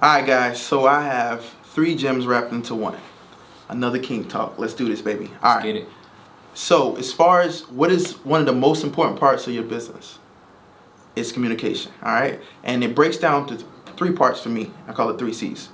Alright guys, so I have 3 gems wrapped into one. Another King Talk. Let's do this, baby. Let's get it. So as far as what is one of the most important parts of your business, it's communication. Alright? And it breaks down to 3 parts for me. I call it 3 C's.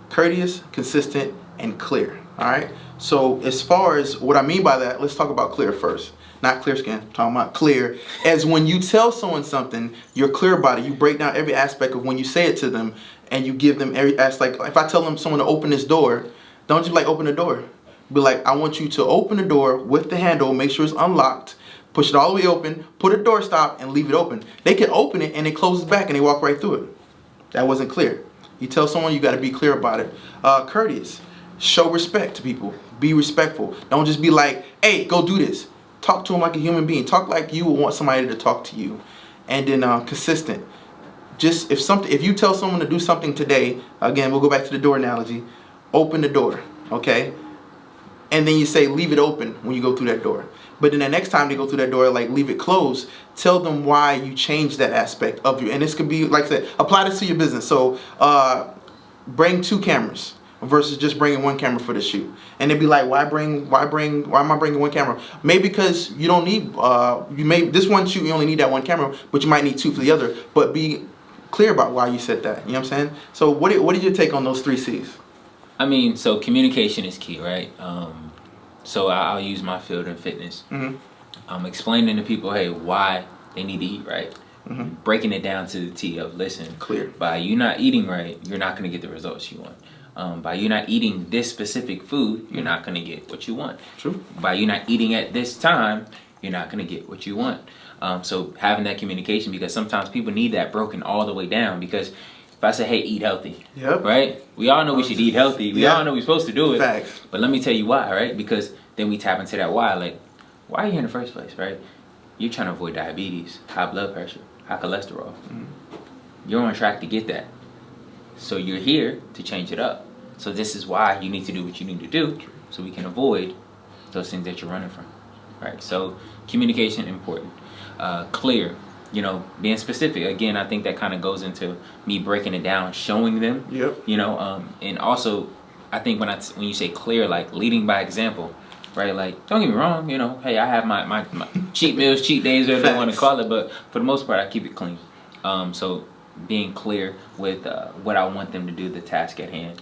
Courteous, consistent, and clear. Alright? So as far as what I mean by that, let's talk about clear first. Not clear skin, I'm talking about clear. As when you tell someone something, you're clear about it. You break down every aspect of when you say it to them, and you give them every aspect. Like if I tell them someone to open this door, don't just like open the door. Be like, I want you to open the door with the handle, make sure it's unlocked, push it all the way open, put a door stop, and leave it open. They can open it and it closes back and they walk right through it. That wasn't clear. You tell someone, you got to be clear about it. Courteous. Show respect to people. Be respectful. Don't just be like, hey, go do this. Talk to them like a human being. Talk like you would want somebody to talk to you. And then consistent. Just if you tell someone to do something today, again, we'll go back to the door analogy. Open the door, okay? And then you say leave it open when you go through that door. But then the next time they go through that door, like leave it closed. Tell them why you changed that aspect of you. And this could be, like I said, apply this to your business. So bring 2 cameras versus just bringing 1 camera for the shoot. And they'd be like, why am I bringing 1 camera? Maybe because you don't need this one shoot, you only need that 1 camera, but you might need 2 for the other. But be clear about why you said that. You know what I'm saying? So what did your take on those 3 C's? I mean, so communication is key, right? So I'll use my field in fitness. I'm explaining to people, hey, why they need to eat right. Breaking it down to the T of, listen, clear. By you not eating right, you're not going to get the results you want. By you not eating this specific food, you're not going to get what you want. True. By you not eating at this time, you're not going to get what you want. So having that communication, because sometimes people need that broken all the way down. Because if I say, hey, eat healthy, right? We all know we should eat healthy. We all know we're supposed to do it. Facts. But let me tell you why, right? Because then we tap into that why. Like, why are you here in the first place, right? You're trying to avoid diabetes, high blood pressure, high cholesterol. You're on track to get that. So you're here to change it up. So this is why you need to do what you need to do so we can avoid those things that you're running from, right? So communication, important. Clear, being specific. Again, I think that kind of goes into me breaking it down, showing them, and also I think when you say clear, like leading by example, right? Like, don't get me wrong, hey, I have my cheat meals, cheat days, whatever they want to call it, but for the most part, I keep it clean. So being clear with what I want them to do, the task at hand.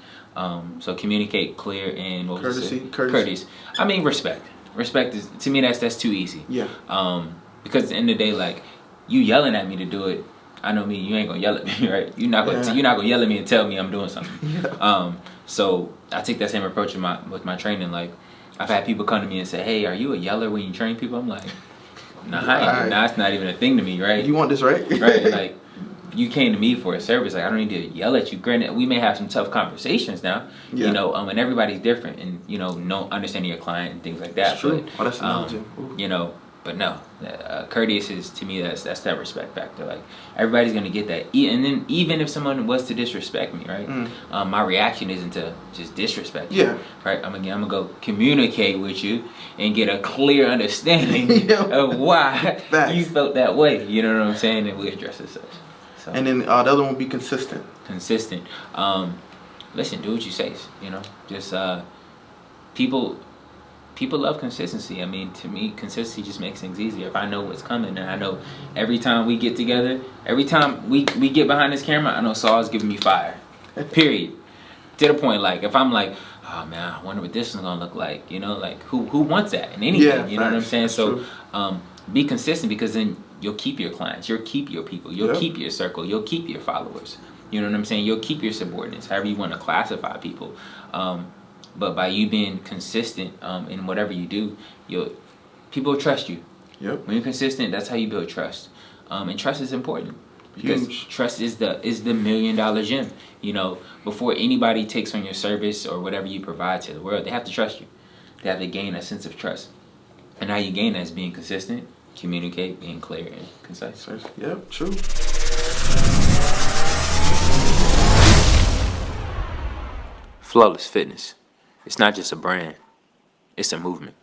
So communicate, clear, and what was it? Courteous. I mean, respect. Respect is, to me, that's too easy. Yeah. Because at the end of the day, like, you yelling at me to do it, I know me, you ain't gonna yell at me, right? You're not gonna yell at me and tell me I'm doing something. So I take that same approach with my training. Like, I've had people come to me and say, hey, are you a yeller when you train people? I'm like, nah, it's not even a thing to me, right? You want this, right? Right, like, you came to me for a service. Like, I don't need to yell at you. Granted, we may have some tough conversations now, and everybody's different, and no understanding your client and things like that. That's true. But, That's analogy. But no, courteous is, to me, that's that respect factor. Like, everybody's gonna get that, and then even if someone was to disrespect me, right? My reaction isn't to just disrespect you, right? I'm gonna go communicate with you and get a clear understanding of why you felt that way. You know what I'm saying? And we address it such. So, and then the other one would be consistent. Consistent. Listen, do what you say. Just people love consistency. I mean, to me, consistency just makes things easier. If I know what's coming, and I know every time we get together, every time we get behind this camera, I know Saul's giving me fire. Period. To the point, like, if I'm like, oh man, I wonder what this is gonna look like. Like, who wants that in anything? You know what I'm saying? So, be consistent, because then you'll keep your clients, you'll keep your people, you'll keep your circle, you'll keep your followers. You know what I'm saying? You'll keep your subordinates, however you want to classify people. But by you being consistent in whatever you do, people will trust you. Yep. When you're consistent, that's how you build trust. And trust is important, because trust is the $1 million gem. Before anybody takes on your service or whatever you provide to the world, they have to trust you. They have to gain a sense of trust. And how you gain that is being consistent, communicate, being clear and concise. Yep, true. Flawless Fitness. It's not just a brand, it's a movement.